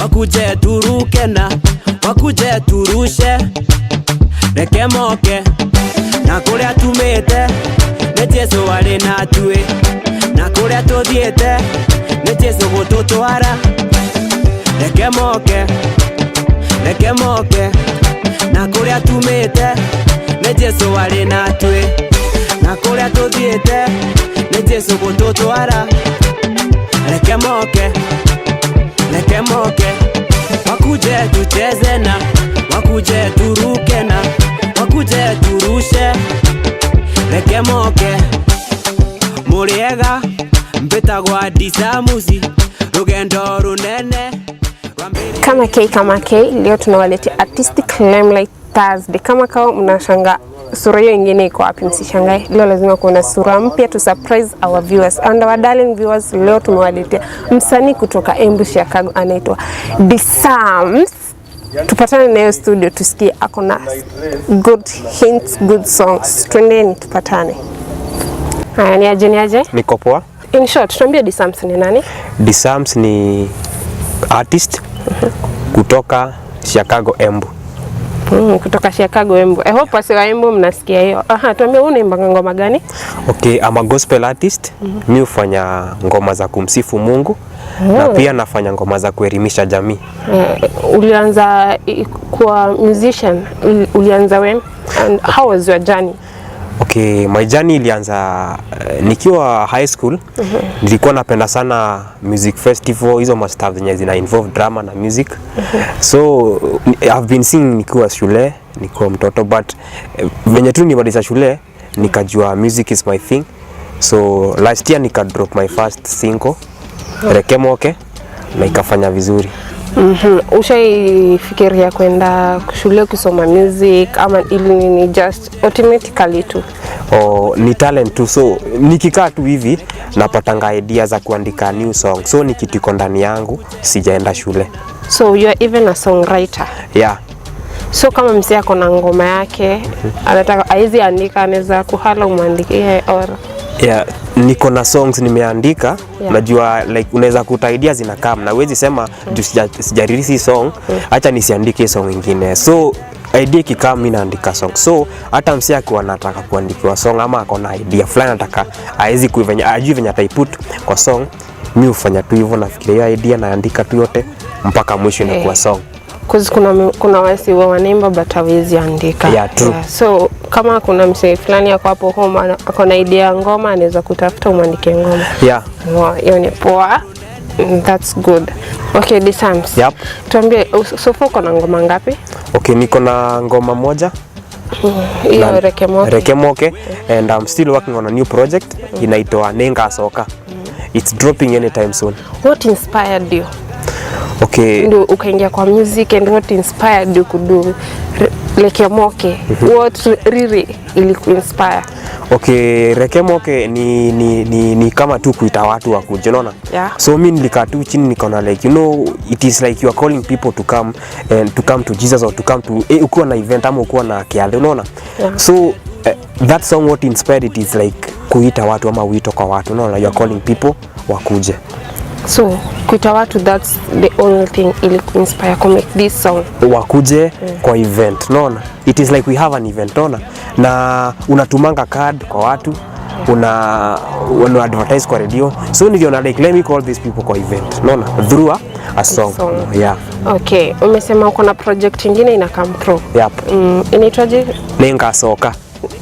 wakuje turuke na wakuje turushe reke moke na kuria tumite ne Jesu ari na tue na kuria tuthiete ne Jesu gututwara reke moke na kuria tumite ne Jesu ari na tue na kuria tuthiete ne Jesu gututwara reke moke wakuje tucheze na wakuje turuke na wakuje turushe reke moke muriega mbitagwa disamuzi rugendo runene kama K leo tunawaletea Artistic Limelight Thursday. Kama kao mnashanga sura hiyo nyingine iko wapi, msishangae. Leo lazima kuna sura mpya to surprise our viewers and our darling viewers. Leo tumewaletea msanii kutoka Embu Chicago anaitwa Disams. Tupatane naye studio tusikie akona good hints, good songs. Twendeni tupatane. Haya, ni aje? Niko poa. In short, tuambie Disams ni nani? Disams ni artist kutoka Chicago Embu. Kutoka Chicago Embu. I hope wasi wa Embu mnasikia hiyo. Tuambie unaimba ngoma gani? Okay, I'm a gospel artist. Mimi hufanya ngoma za kumsifu Mungu na pia nafanya ngoma za kuelimisha jamii. Ulianza kuwa musician, ulianza when and how was your journey? Okay, my journey ilianza nikiwa high school. Nilikuwa napenda sana music festival, hizo mastuff zenye zina involve drama na music. So I've been singing nikiwa shule, nikiwa mtoto, but venye tu nimaliza shule nikajua music is my thing. So last year nika drop my first single Reke Moke na ikafanya vizuri. Ushaifikiria kwenda shule kusoma music ama ili ni just automatically tu? Ni talent tu, so nikikaa tu hivi napatanga idea za kuandika new song, so ni kitu iko ndani yangu, sijaenda shule. So you are even a songwriter? Yeah. So kama msee ako na ngoma yake anataka aizi andika, anaweza kuhala umwandikie or? Yeah, niko na songs nimeandika. Najua like unaweza kuta ideas zinakaa na huwezi sema sijarelease song acha nisiandike song nyingine. So idea kikaa mimi naandika song. So hata msee akiwa anataka kuandikiwa song ama akona idea fulani anataka aizi kuivenya ajui venye ataiput kwa song, mimi hufanya tu hivyo, nafikiria idea naandika tu yote mpaka mwisho inakuwa song. Cause kuna wasi wanaimba but hawezi andika. Yeah, true. So kama kuna msee fulani yako hapo home akona idea ya ngoma, anaweza kutafuta umwandike ngoma. Yeah. Hiyo ni poa. That's good. Okay, Disams. Yep. Tuambie so far uko na ngoma ngapi? Okay, niko na ngoma moja. Hiyo Reke Moke. And I'm still working on a new project inaitwa Nenga Soka. It's dropping anytime soon. What inspired you? Okay. Ndio ukaingia kwa music, and what inspired you kudu Reke Moke? What really ilikuinspire? Okay, Reke Moke ni kama tu kuita watu wakuje, unaona? Yeah. So mimi nilikaa tu chini nikaona like it is like you are calling people to come to Jesus or to come to ukiwa na event ama ukiwa na kiale, unaona? Yeah. So that song what inspired it is like kuita watu ama wito kwa watu, unaona? You are calling people wakuje. So kuita watu, that's the only thing ili inspire to make this song. Wakuje kwa event, unaona? It is like we have an event, unaona? Na unatumanga card kwa watu, una advertise kwa radio. So niliona like let me call these people kwa event, unaona? Through a song. Yeah. Okay, umesema uko na project nyingine ina come through. Yep. Inaitwaje? Nenga Soka.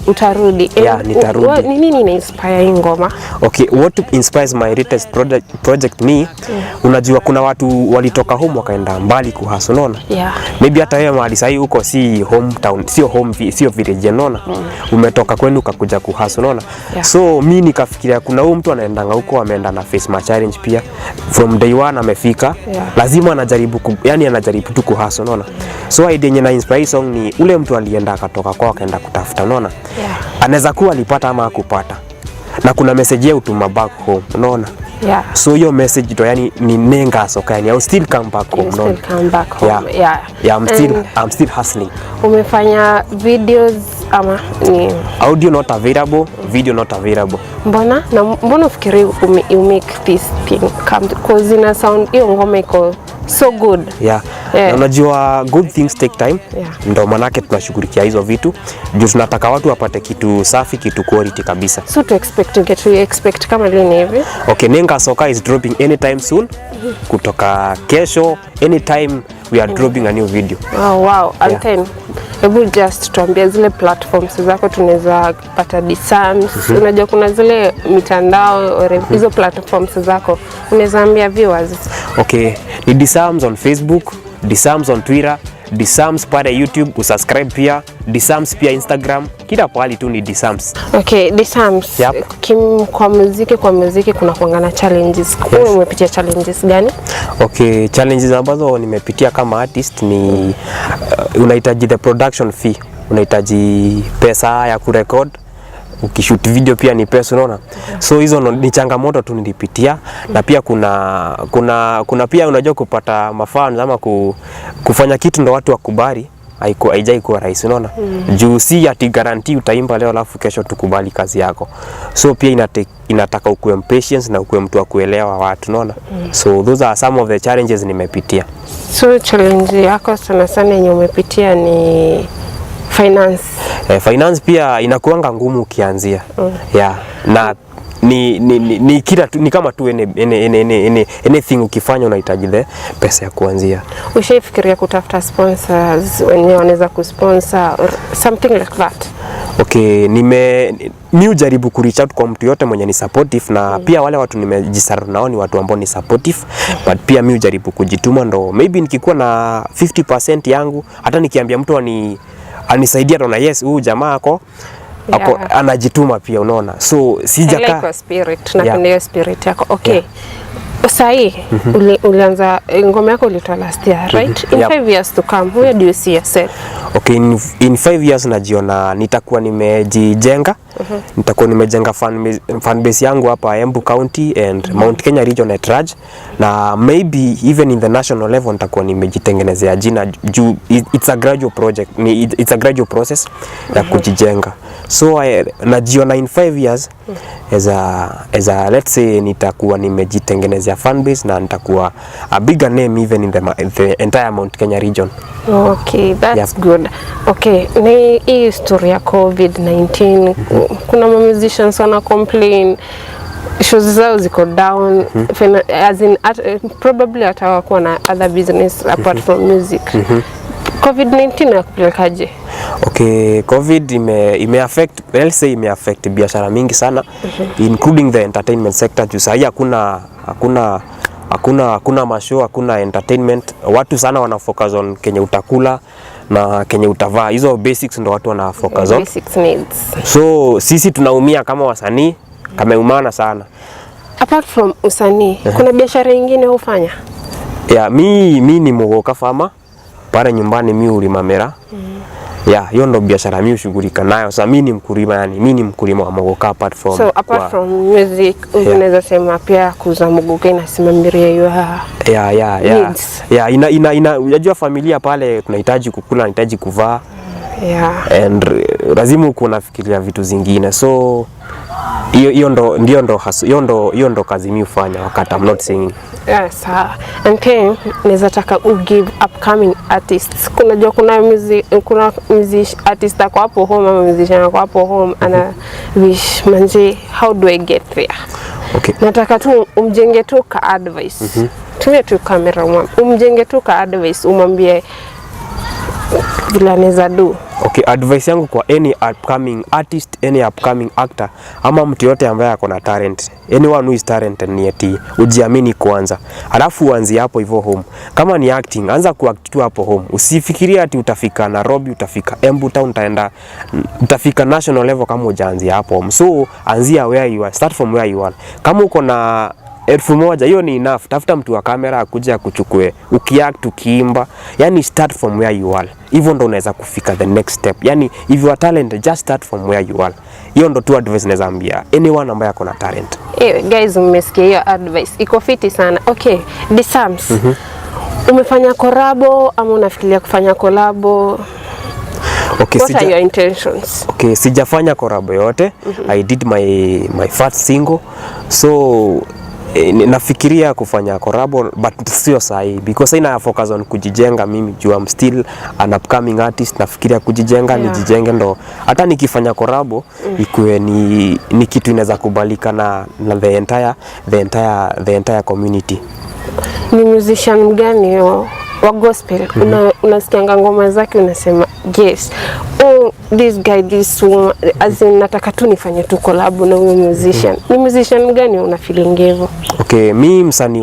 Utarudi. Yeah, nitarudi. Nini ina-inspire hii ngoma? Okay, what inspires my latest project ni unajua kuna watu walitoka home wakaenda mbali kuhustle, unaona? Yeah. Maybe hata wewe mahali sahi uko si hometown, sio village, unaona? Umetoka kwenu ukakuja kuhustle, unaona? Yeah. So mimi nikafikiria kuna huyu mtu anaendanga huko, ameenda na face ma challenge pia. From day one amefika. Yeah. Lazima anajaribu anajaribu tu kuhustle, unaona? So idea yenye na inspire song ni ule mtu alienda akatoka kwao akaenda kutafuta, unaona? Yeah. Anaweza kuwa alipata ama hakupata. Na kuna message ya utuma back home, unaona? Yeah. So your message to yani ni Nenga Soka, yani I'll still come back home, no? Still come back home. Yeah. I'm still hustling. Umefanya videos ama ni audio not available, video not available? Mbona ufikiri you make this thing come, because ina sound hiyo ngoma iko so good. Yeah. Yeah. Na unajua good things take time. Yeah. Ndo manake tunashughulikia hizo vitu juu tunataka watu wapate kitu safi, kitu quality kabisa. So to expect kama lini hivi? Okay, Nenga Soka is dropping anytime soon. Kutoka kesho anytime we are dropping a new video. Oh wow. And Yeah. then hebu just tuambie zile platforms zako tunaweza pata Disams. Unajua kuna zile mitandao hizo platforms zako unaweza ambia viewers. Okay, ni Disams on Facebook, Disams on Twitter, Disams pale YouTube, usubscribe pia, Disams pia Instagram, kila pahali tu ni Disams. Okay, Disams. Yep. Kwa muziki kuna kuangana challenges. Wewe umepitia challenges gani? Okay, challenges ambazo nimepitia kama artist ni unahitaji the production fee, unahitaji pesa ya kurecord, ukishoot video pia ni pesa, unaona. So hizo ni changamoto tu nilipitia. Na pia kuna pia unajua kupata mafans ama kufanya kitu ndo watu wakubali haijai kuwa rahisi, unaona. Juu si ati guarantee utaimba leo alafu kesho tukubali kazi yako. So pia inataka ukuwe patience na ukuwe mtu wa kuelewa watu, unaona. So those are some of the challenges nimepitia. So challenge yako sana yenye umepitia ni finance. Finance pia inakuanga ngumu ukianzia. Yeah. Na ni kila tu, ni kama tu anything ukifanya unahitaji the pesa ya kuanzia. Ushafikiria kutafuta sponsors wenye wanaweza kusponsor or something like that? Okay, mimi ujaribu ku reach out kwa mtu yote mwenye ni supportive na pia wale watu nimejisarau nao ni watu ambao ni supportive, but pia mimi ujaribu kujituma ndo maybe nikikuwa na 50% yangu hata nikiambia mtu anisaidia na yes huyu jamaa ako anajituma pia, unaona. So sijaka like spirit na kuna spirit yako. Okay. Sahi ulianza ngoma yako ilitoa last year, right? In 5 years to come, where do you see yourself? Okay, in 5 years najiona nitakuwa nimejijenga. Nitakuwa nimejenga fan base yangu hapa Embu County and Mount Kenya region at large, na maybe even in the national level nitakuwa nimejitengenezea jina juu it's a gradual project, it's a gradual process ya kujijenga. So najiona in 5 years as a let's say nitakuwa nimejitengenezea fan base na nitakuwa a bigger name even in the entire Mount Kenya region. Okay, that's good. Okay, ni hii story ya COVID-19 kuna musicians wana complain shows zao ziko down, as in probably atakuwa na other business apart from music. COVID-19 nakupelekaje? Okay, COVID ime affect, let's say ime affect biashara mingi sana, including the entertainment sector. Juu sahi hakuna mashow, hakuna entertainment. Watu sana wana focus on kenye utakula na kenye utavaa. Hizo basics ndo watu wana focus on. Basic needs. So sisi tunaumia kama wasanii, kameumana sana. Apart from usanii, kuna biashara nyingine hufanya? Yeah, mi ni mwogoka farmer. Pale nyumbani mimi hulima mera. Yeah, hiyo ndo biashara mimi hushughulika nayo. Sasa mimi ni mkulima, yani mimi ni mkulima wa mwogoka apart from. So apart from music, unaweza sema pia kuuza mwogoka inasimamiria hiyo. Yeah. Unajua familia pale tunahitaji kukula, tunahitaji kuvaa. Yeah. And lazima uko unafikiria vitu zingine. So hiyo ndo kazi mimi hufanya wakati I'm not singing. Yes, and then naweza taka give upcoming artists. Kuna music artist ako hapo home ama musician ako hapo home ana wish manze, how do I get there? Okay. Nataka tu umjenge tu ka advice. Tuwe tu camera umjenge tu ka advice, umwambie vile anaweza do. Okay, advice yangu kwa any upcoming artist, any upcoming actor ama mtu yote ambaye ako na talent, anyone who is talented, ni eti ujiamini kwanza. Alafu uanze hapo hivyo home. Kama ni acting, anza kuact tu hapo home. Usifikirie ati utafika Nairobi, utafika Embu Town, utafika national level kama hujaanzia hapo home. So anzia where you are, start from where you are. Kama uko na 1000 hiyo ni enough. Tafuta mtu wa kamera akuje akuchukue. Ukiact, ukiimba, yani start from where you are. Hivyo ndo unaweza kufika the next step. Yani if you are talented, just start from where you are. Hiyo ndo tu advice naweza ambia anyone ambaye ako na talent. Guys, mmesikia hiyo advice. Iko fiti sana. Okay, Disams. Umefanya collabo ama unafikiria kufanya collabo? Okay, what are your intentions? Okay, sijafanya collabo yote. I did my first single. So nafikiria kufanya collab but sio sahi because ina focus on kujijenga mimi juu I'm still an upcoming artist. Nafikiria kujijenga, nijijenge ndo hata nikifanya collab ikuwe ni kitu inaweza kubalika na the entire community. Ni musician gani wa gospel unasikianga ngoma zake unasema yes, oh this guy, this woman, as in nataka tu nifanye tu collab na huyo musician? Ni musician gani una feeling hivyo? Okay, mi msanii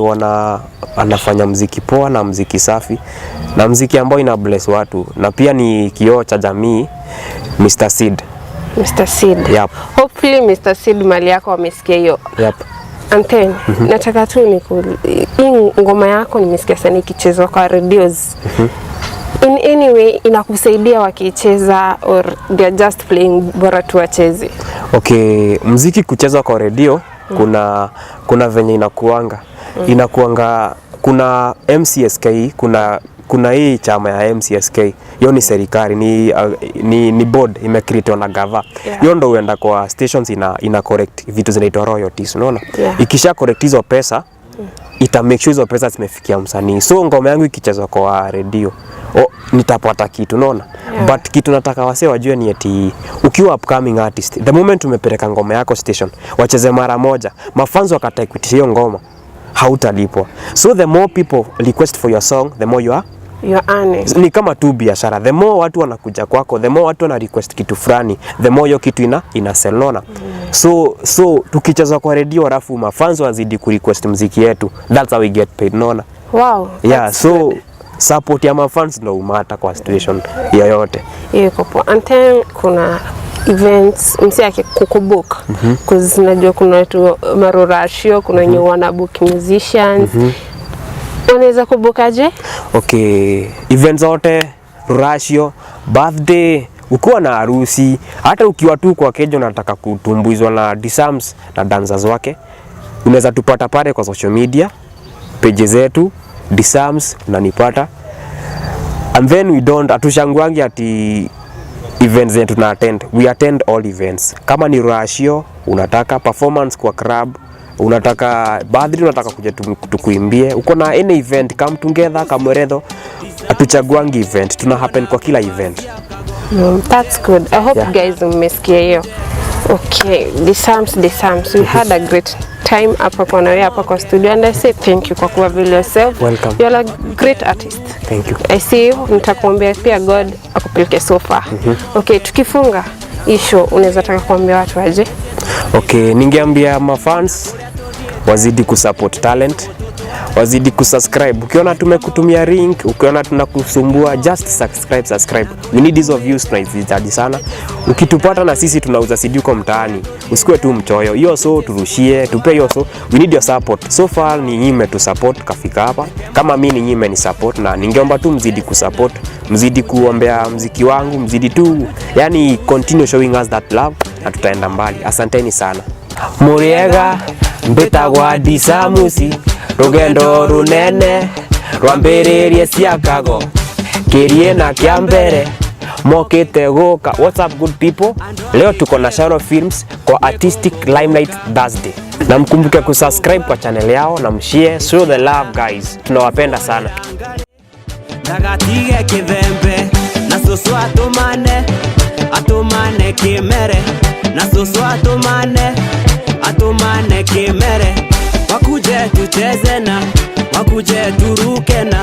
anafanya muziki poa na muziki safi na muziki ambao ina bless watu na pia ni kioo cha jamii. Mr. Seed. Mr. Seed. Yep. Hopefully Mr. Seed mali yako wamesikia hiyo. Yep. And then nataka tu hii ngoma yako nimesikia sana ikichezwa kwa radios. In any way inakusaidia wakicheza or they are just playing bora tu wacheze? Okay, muziki kuchezwa kwa radio kuna venye inakuanga. Kuna MCSK, kuna hii chama ya MCSK. Hiyo ni serikali, ni board imecreate na gava. Hiyo ndo huenda kwa stations ina correct vitu zinaitwa royalties, unaona? Ikisha correct hizo pesa, ita make sure hizo pesa zimefikia msanii. So ngoma yangu ikichezwa kwa radio, nitapata kitu, unaona? But kitu nataka wase wajue ni eti ukiwa upcoming artist, the moment umepeleka ngoma yako station, wacheze mara moja, mafans wakatae kuitisha hiyo ngoma, hautalipwa. So the more people request for your song, the more you are earning. Ni kama tu biashara. The more watu wanakuja kwako, the more watu wana request kitu fulani, the more hiyo kitu ina sell, unaona? So tukicheza kwa radio alafu mafans wazidi ku request muziki yetu, that's how we get paid, unaona? Wow. Yeah, so good. Support ya mafans ndo umata kwa situation yoyote. Iko poa. And then kuna events msi yake kukubook cause najua kuna watu marorashio, kuna wenye wana book musicians. Unaweza kubukaje? Okay, events zote, rorashio, birthday, ukiwa na harusi, hata ukiwa tu kwa kejo unataka kutumbuizwa na Dsams na dancers wake, unaweza tupata pale kwa social media page zetu Dsams unanipata. And then we don't atushangwangi ati events zetu tuna attend. We attend all events. Kama ni rashio, unataka performance kwa club, unataka birthday, unataka kuja tukuimbie, uko na any event, come together kama redo, atuchagwangi event, tuna happen kwa kila event. That's good. I hope guys mmesikia hiyo. Okay, Dsams, we had a great time hapa kwa nawe hapa kwa studio, and I say thank you kwa kuwa vile yourself. Welcome. You're a great artist. Thank you. I see you. Nitakuombea pia God akupeleke so far. Okay, tukifunga isho unaweza taka kuambia watu aje? Okay, ningeambia mafans wazidi kusupport talent, wazidi kusubscribe. Ukiona tumekutumia link, ukiona tunakusumbua, just subscribe. We need hizo views, tunahitaji sana. Ukitupata na sisi tunauza CD kwa mtaani, usikue tu mchoyo. Hiyo so turushie, tupe hiyo so. We need your support. So far ni nyinyi tu support kafika hapa. Kama mimi ni nyinyi ni support, na ningeomba tu mzidi kusupport, mzidi kuombea muziki wangu, mzidi tu yani continue showing us that love na tutaenda mbali. Asanteni sana. Muriega mbitagwa Disamusi, rugendo runene rwambiririe ciakago kirie na kiambere mokite guka. What's up good people? Leo tuko na Sharo Films kwa Artistic Limelight Thursday, na mkumbuke kusubscribe kwa channel yao na mshare. Show the love guys, tunawapenda sana. Ndagatige kithembe na susu atumane kimere, na susu atumane kimere, wakuje tucheze na wakuje turuke na